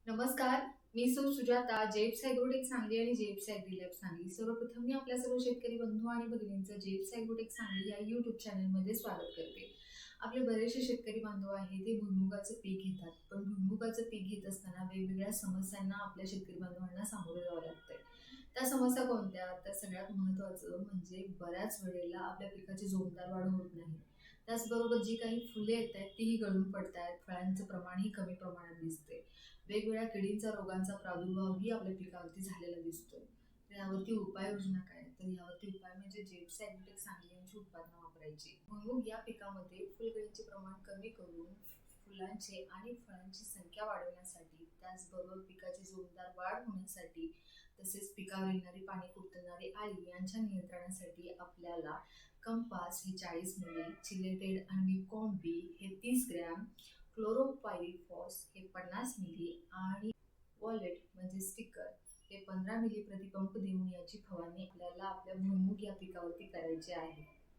नमस्कार, मी सुजाता, जेप्स ॲग्रोटेक सांगली आणि जेप्स agree lab Sangli. सर्वप्रथम मी आपल्या सर्व शेतकरी बंधू आणि भगिनींचं जेप्स ॲग्रोटेक सांगली या यूट्यूब चॅनलमध्ये स्वागत करते. आपले बरेचसे शेतकरी बांधव आहेत ते भुईमुगाचं पीक घेतात, पण भुईमुगाचं पीक घेत असताना वेगवेगळ्या समस्यांना आपल्या शेतकरी बांधवांना सामोरं जावं लागतंय. त्या समस्या कोणत्या? तर सगळ्यात महत्त्वाचं म्हणजे बऱ्याच वेळेला आपल्या पिकाची जोरदार वाढ होत नाही. त्याचबरोबर जी काही फुले येत आहेत तीही गळून पडतायत, फळांचं प्रमाणही कमी प्रमाणात दिसते. वेगवेगळ्या किडींचा रोगांचा प्रादुर्भावही आपल्या पिकावरती झालेला दिसतोय. तर यावरती उपाययोजना काय? तर यावरती उपाय म्हणजे जेप्स ॲग्रोटेक सांगली यांची उत्पादनं वापरायची. भुईमूग या पिकामध्ये फुलगळीचे प्रमाण कमी करून फुलांचे आणि फळांची संख्या वाढवण्यासाठी, त्याचबरोबर पिकाची जोरदार वाढ होण्यासाठी, तसेच पिकावर येणारी पाणी कुरतणारी अळी यांच्या नियंत्रणासाठी आपल्याला कंपास हे 40 मिली, चिलेटेड आणि कॉम्बी हे 30 ग्रॅम, क्लोरोपायरीफॉस हे 50 मिली आणि वॉलेट म्हणजे स्टिकर हे 15 मिली प्रतिपंप देऊन याची फवारणी आपल्याला आपल्या भुईमूग या पिकावरती करायची आहे.